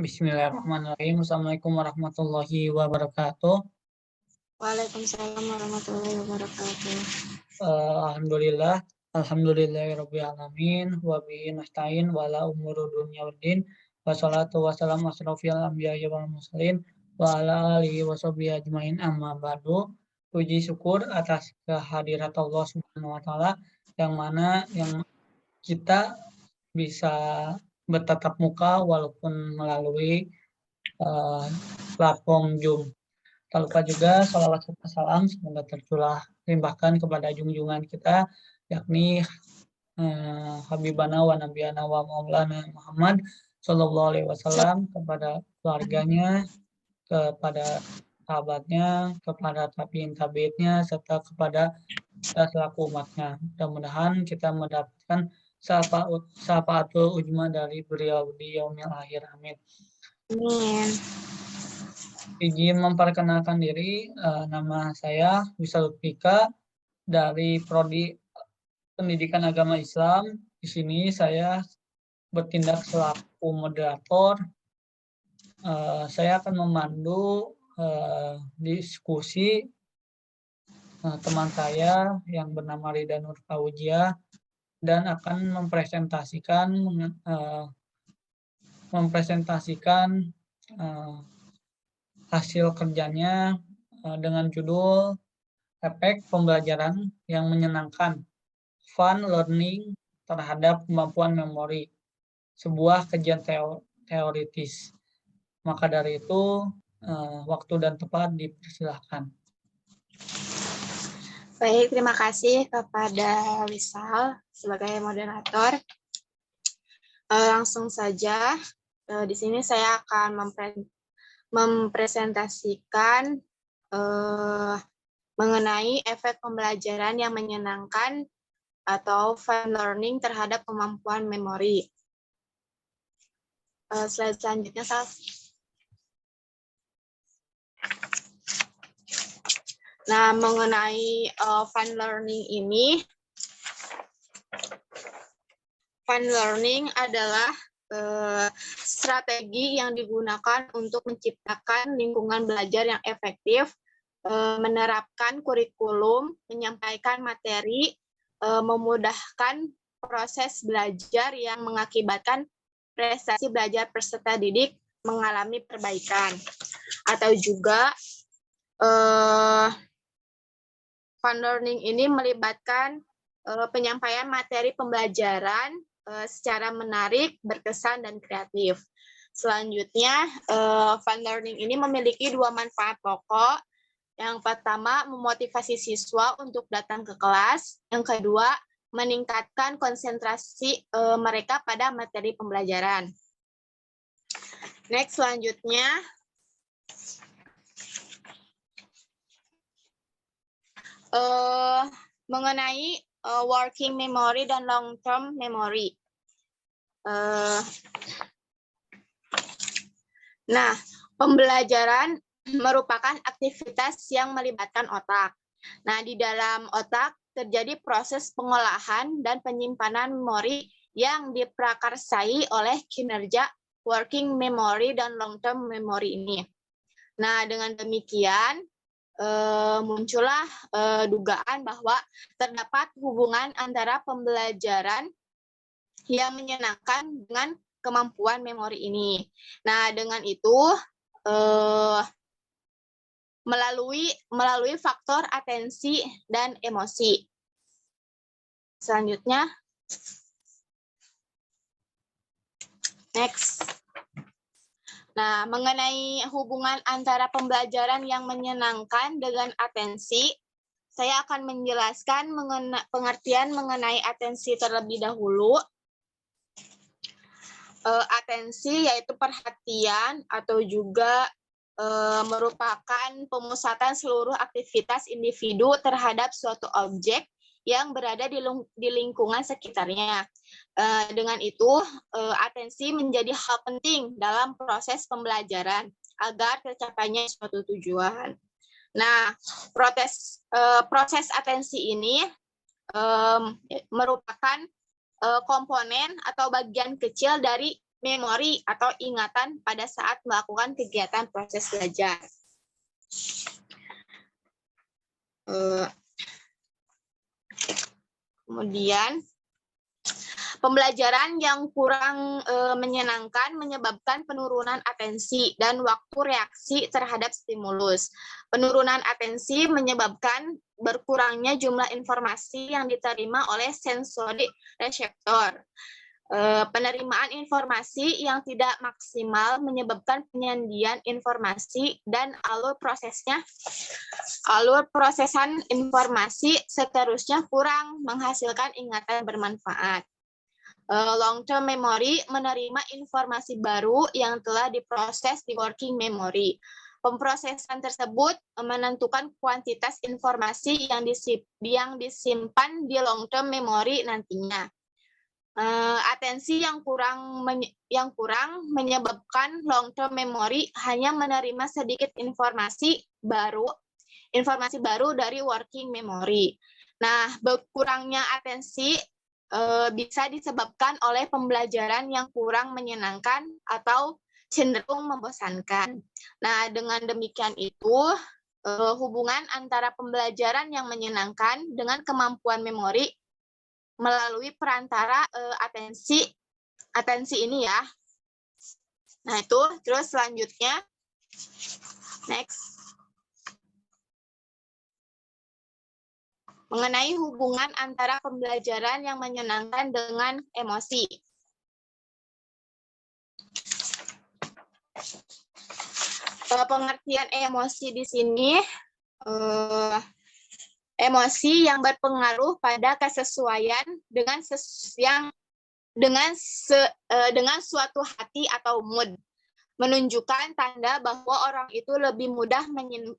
Bismillahirrahmanirrahim. Assalamualaikum warahmatullahi wabarakatuh. Waalaikumsalam warahmatullahi wabarakatuh. Alhamdulillah. Alhamdulillahirabbil alamin wa bihi nasta'in wa ala umuri dunya waddin. Wassalatu wassalamu asrofil anbiya'i wal mursalin wa ala alihi washabihi ajmain amma ba'du. Puji syukur atas kehadirat Allah Subhanahu wa taala yang mana kita bisa bertatap muka walaupun melalui platform Zoom. Tak lupa juga salawat serta salam semoga tercurah limpahkan kepada junjungan kita yakni Habibana wa Nabiyana wa Maulana Muhammad Sallallahu Alaihi Wasallam, kepada keluarganya, kepada sahabatnya, kepada tabiin-tabiinnya, serta kepada kita selaku umatnya. Mudah-mudahan kita mendapatkan syafaatul ujma dari beliau di yaumil akhir. Amin. Amin. Izin memperkenalkan diri, nama saya Wisal Lutfika dari Prodi Pendidikan Agama Islam. Di sini saya bertindak selaku moderator. Saya akan memandu diskusi teman saya yang bernama Rida Nur Fauzia dan akan mempresentasikan hasil kerjanya dengan judul efek pembelajaran yang menyenangkan, fun learning terhadap kemampuan memori, sebuah kajian teoritis. Maka dari itu, waktu dan tempat dipersilahkan. Baik, terima kasih kepada Wisal sebagai moderator. Langsung saja, di sini saya akan mempresentasikan mengenai efek pembelajaran yang menyenangkan atau fun learning terhadap kemampuan memori. Slide selanjutnya, Sal. Nah, mengenai fun learning ini, fun learning adalah strategi yang digunakan untuk menciptakan lingkungan belajar yang efektif, menerapkan kurikulum, menyampaikan materi, memudahkan proses belajar yang mengakibatkan prestasi belajar peserta didik mengalami perbaikan. Atau juga fun learning ini melibatkan penyampaian materi pembelajaran secara menarik, berkesan, dan kreatif. Selanjutnya, fun learning ini memiliki dua manfaat pokok. Yang pertama, memotivasi siswa untuk datang ke kelas. Yang kedua, meningkatkan konsentrasi mereka pada materi pembelajaran. Next, selanjutnya, mengenai working memory dan long-term memory. Nah, pembelajaran merupakan aktivitas yang melibatkan otak. Nah, di dalam otak terjadi proses pengolahan dan penyimpanan memori yang diprakarsai oleh kinerja working memory dan long-term memory ini. Nah, dengan demikian, muncullah dugaan bahwa terdapat hubungan antara pembelajaran yang menyenangkan dengan kemampuan memori ini. Nah, dengan itu melalui faktor atensi dan emosi. Selanjutnya, next. Nah, mengenai hubungan antara pembelajaran yang menyenangkan dengan atensi, saya akan menjelaskan pengertian mengenai atensi terlebih dahulu. Atensi yaitu perhatian atau juga merupakan pemusatan seluruh aktivitas individu terhadap suatu objek yang berada di lingkungan sekitarnya. Dengan itu, atensi menjadi hal penting dalam proses pembelajaran agar tercapainya suatu tujuan. Nah, proses atensi ini merupakan komponen atau bagian kecil dari memori atau ingatan pada saat melakukan kegiatan proses belajar. Kemudian, pembelajaran yang kurang menyenangkan menyebabkan penurunan atensi dan waktu reaksi terhadap stimulus. Penurunan atensi menyebabkan berkurangnya jumlah informasi yang diterima oleh sensori reseptor. Penerimaan informasi yang tidak maksimal menyebabkan penyandian informasi dan alur prosesan informasi seterusnya kurang menghasilkan ingatan bermanfaat. Long-term memory menerima informasi baru yang telah diproses di working memory. Pemprosesan tersebut menentukan kuantitas informasi yang disimpan di long-term memory nantinya. Atensi yang kurang menyebabkan long-term memory hanya menerima sedikit informasi baru dari working memory. Nah, berkurangnya atensi bisa disebabkan oleh pembelajaran yang kurang menyenangkan atau cenderung membosankan. Nah, dengan demikian itu, hubungan antara pembelajaran yang menyenangkan dengan kemampuan memori melalui perantara atensi ini ya. Nah, itu terus selanjutnya next. Mengenai hubungan antara pembelajaran yang menyenangkan dengan emosi. Pengertian emosi di sini emosi yang berpengaruh pada kesesuaian dengan suatu hati atau mood, menunjukkan tanda bahwa orang itu lebih mudah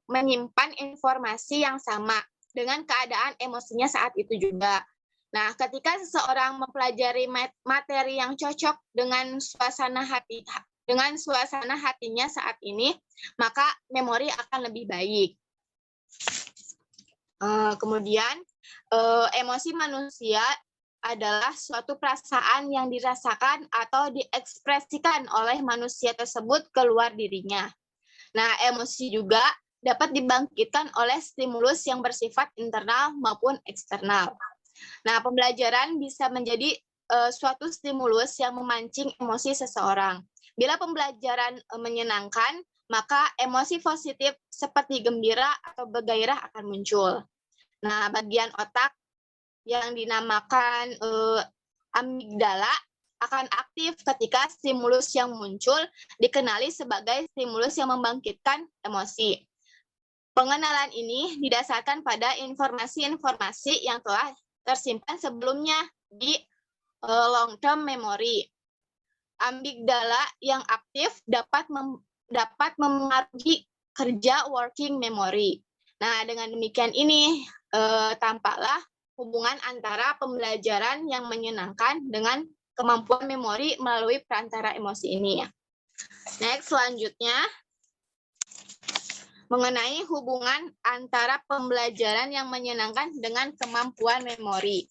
menyimpan informasi yang sama dengan keadaan emosinya saat itu juga. Nah, ketika seseorang mempelajari materi yang cocok dengan suasana hatinya saat ini, maka memori akan lebih baik. Kemudian, emosi manusia adalah suatu perasaan yang dirasakan atau diekspresikan oleh manusia tersebut keluar dirinya. Nah, emosi juga dapat dibangkitkan oleh stimulus yang bersifat internal maupun eksternal. Nah, pembelajaran bisa menjadi suatu stimulus yang memancing emosi seseorang. Bila pembelajaran menyenangkan, maka emosi positif seperti gembira atau bergairah akan muncul. Nah, bagian otak yang dinamakan amigdala akan aktif ketika stimulus yang muncul dikenali sebagai stimulus yang membangkitkan emosi. Pengenalan ini didasarkan pada informasi-informasi yang telah tersimpan sebelumnya di long-term memory. Amigdala yang aktif dapat memengaruhi kerja working memory. Nah, dengan demikian ini tampaklah hubungan antara pembelajaran yang menyenangkan dengan kemampuan memori melalui perantara emosi ini. Next, selanjutnya mengenai hubungan antara pembelajaran yang menyenangkan dengan kemampuan memori.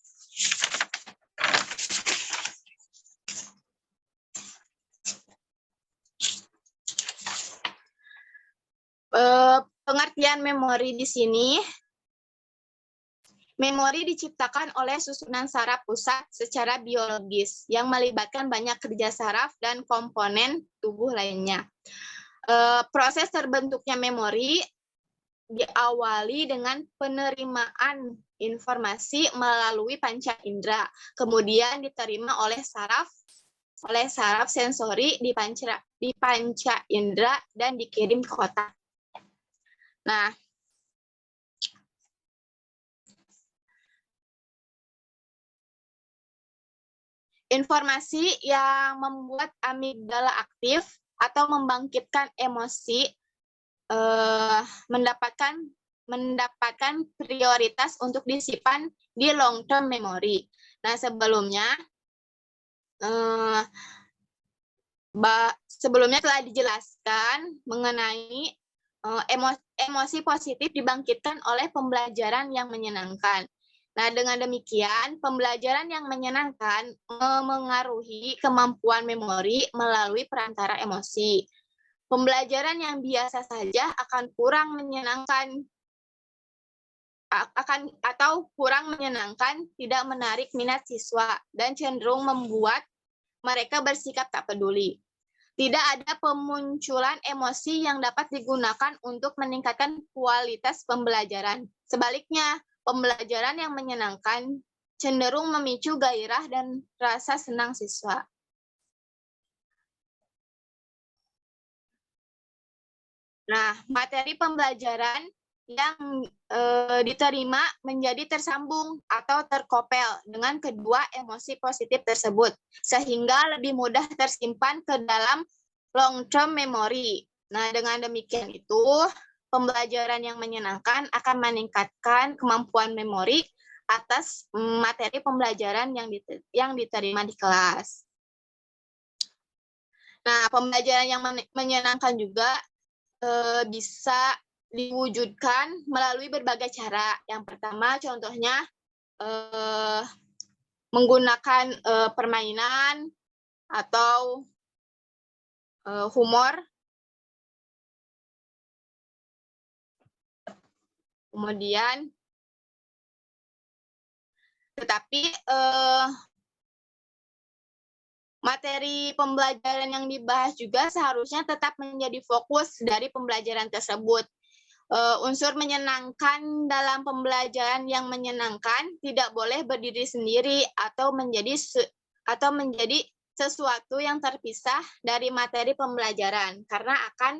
Pengertian memori di sini, memori diciptakan oleh susunan saraf pusat secara biologis yang melibatkan banyak kerja saraf dan komponen tubuh lainnya. Proses terbentuknya memori diawali dengan penerimaan informasi melalui panca indera, kemudian diterima oleh saraf sensori di panca indera dan dikirim ke otak. Nah, informasi yang membuat amigdala aktif atau membangkitkan emosi mendapatkan prioritas untuk disimpan di long term memory. Nah, sebelumnya telah dijelaskan mengenai emosi positif dibangkitkan oleh pembelajaran yang menyenangkan. Nah, dengan demikian, pembelajaran yang menyenangkan memengaruhi kemampuan memori melalui perantara emosi. Pembelajaran yang biasa saja akan kurang menyenangkan, tidak menarik minat siswa, dan cenderung membuat mereka bersikap tak peduli. Tidak ada pemunculan emosi yang dapat digunakan untuk meningkatkan kualitas pembelajaran. Sebaliknya, pembelajaran yang menyenangkan cenderung memicu gairah dan rasa senang siswa. Nah, materi pembelajaran yang diterima menjadi tersambung atau terkopel dengan kedua emosi positif tersebut, sehingga lebih mudah tersimpan ke dalam long-term memory. Nah, dengan demikian itu, pembelajaran yang menyenangkan akan meningkatkan kemampuan memori atas materi pembelajaran yang diterima di kelas. Nah, pembelajaran yang menyenangkan juga bisa diwujudkan melalui berbagai cara. Yang pertama, contohnya menggunakan permainan atau humor. Kemudian, tetapi materi pembelajaran yang dibahas juga seharusnya tetap menjadi fokus dari pembelajaran tersebut. Unsur menyenangkan dalam pembelajaran yang menyenangkan tidak boleh berdiri sendiri atau menjadi sesuatu yang terpisah dari materi pembelajaran, karena akan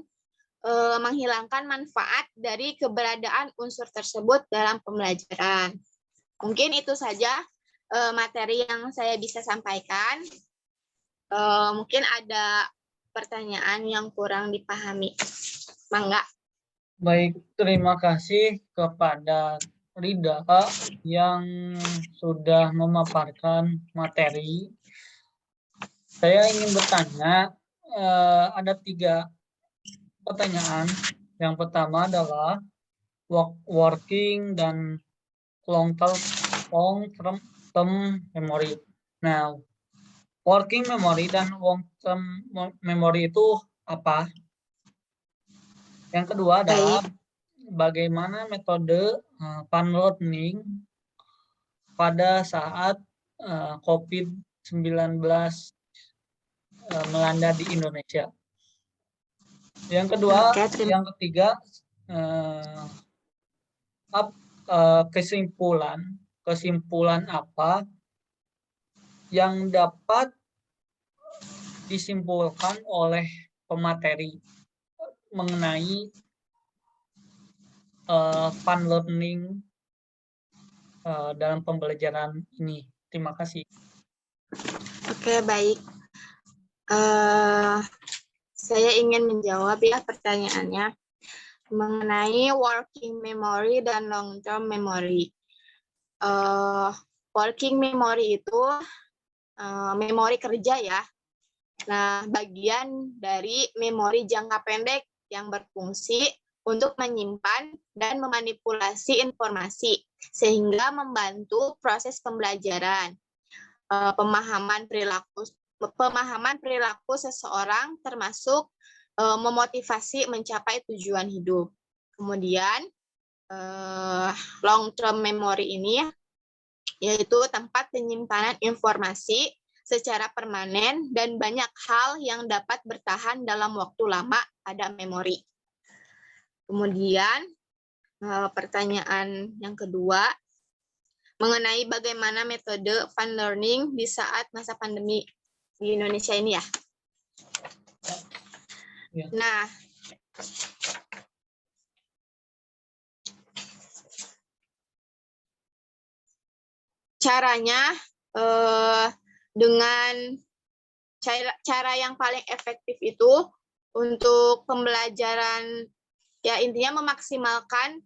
menghilangkan manfaat dari keberadaan unsur tersebut dalam pembelajaran. Mungkin itu saja materi yang saya bisa sampaikan. Mungkin ada pertanyaan yang kurang dipahami. Mangga. Baik, terima kasih kepada Rida yang sudah memaparkan materi. Saya ingin bertanya, ada 3 pertanyaan. Yang pertama adalah working dan long term memory. Nah, working memory dan long term memory itu apa? Yang kedua adalah bagaimana metode fun learning pada saat COVID-19 melanda di Indonesia. Yang kedua, yang ketiga, kesimpulan apa yang dapat disimpulkan oleh pemateri mengenai fun learning dalam pembelajaran ini. Terima kasih. Oke, baik. Saya ingin menjawab ya pertanyaannya mengenai working memory dan long-term memory. Working memory itu memori kerja ya. Nah, bagian dari memori jangka pendek yang berfungsi untuk menyimpan dan memanipulasi informasi sehingga membantu proses pembelajaran, pemahaman perilaku seseorang, termasuk memotivasi mencapai tujuan hidup. Kemudian long term memory ini yaitu tempat penyimpanan informasi secara permanen dan banyak hal yang dapat bertahan dalam waktu lama pada memori. Kemudian pertanyaan yang kedua mengenai bagaimana metode fun learning di saat masa pandemi di Indonesia ini ya. Nah, caranya dengan cara yang paling efektif itu untuk pembelajaran ya intinya memaksimalkan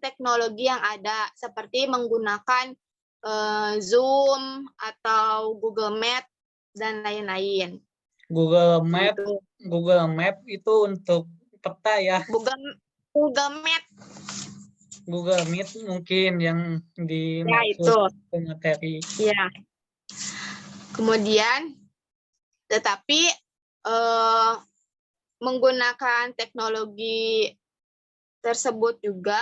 teknologi yang ada seperti menggunakan Zoom atau Google Meet dan lain-lain. Google Map itu untuk peta ya. Google Meet. Google Meet mungkin yang Ya, itu. dimaksud pemateri. Ya. Kemudian, tetapi menggunakan teknologi tersebut juga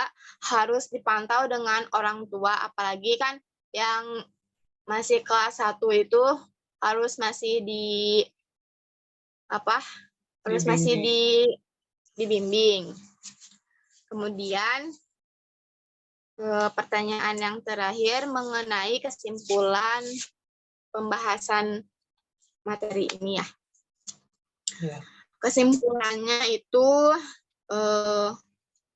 harus dipantau dengan orang tua, apalagi kan yang masih kelas 1 itu harus masih dibimbing. Kemudian pertanyaan yang terakhir mengenai kesimpulan pembahasan materi ini ya. Ya. Kesimpulannya itu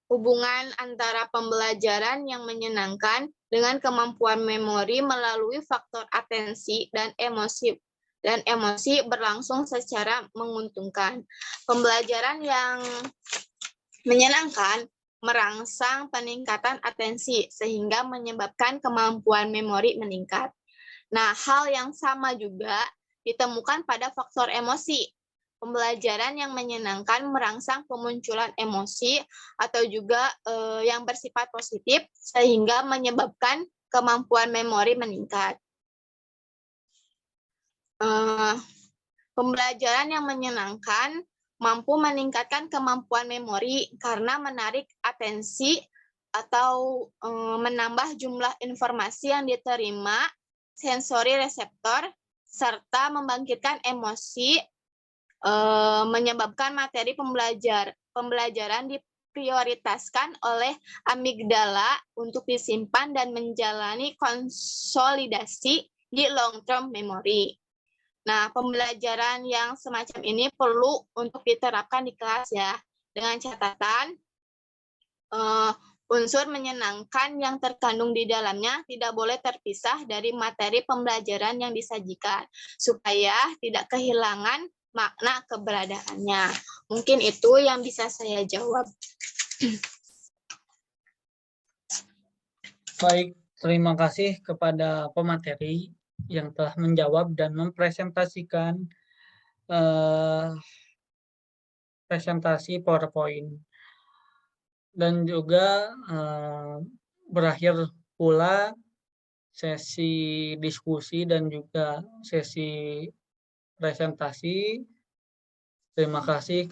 hubungan antara pembelajaran yang menyenangkan dengan kemampuan memori melalui faktor atensi dan emosi berlangsung secara menguntungkan. Pembelajaran yang menyenangkan merangsang peningkatan atensi sehingga menyebabkan kemampuan memori meningkat. Nah, hal yang sama juga ditemukan pada faktor emosi. Pembelajaran yang menyenangkan merangsang kemunculan emosi atau juga yang bersifat positif sehingga menyebabkan kemampuan memori meningkat. Pembelajaran yang menyenangkan mampu meningkatkan kemampuan memori karena menarik atensi atau menambah jumlah informasi yang diterima sensori reseptor serta membangkitkan emosi, menyebabkan materi pembelajaran diprioritaskan oleh amigdala untuk disimpan dan menjalani konsolidasi di long term memory. Nah, pembelajaran yang semacam ini perlu untuk diterapkan di kelas ya, dengan catatan unsur menyenangkan yang terkandung di dalamnya tidak boleh terpisah dari materi pembelajaran yang disajikan, supaya tidak kehilangan makna keberadaannya. Mungkin itu yang bisa saya jawab. Baik, terima kasih kepada pemateri yang telah menjawab dan mempresentasikan presentasi PowerPoint. Dan juga berakhir pula sesi diskusi dan juga sesi presentasi. Terima kasih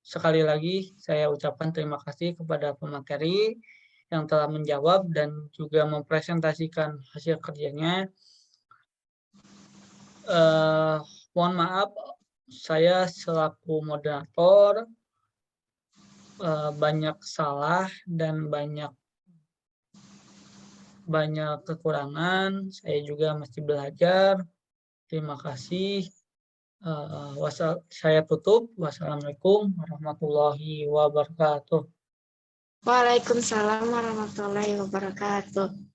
sekali lagi saya ucapkan terima kasih kepada pemateri yang telah menjawab dan juga mempresentasikan hasil kerjanya. Mohon maaf, saya selaku moderator banyak salah dan banyak kekurangan. Saya juga masih belajar. Terima kasih. Saya tutup. Wassalamualaikum warahmatullahi wabarakatuh. Waalaikumsalam warahmatullahi wabarakatuh.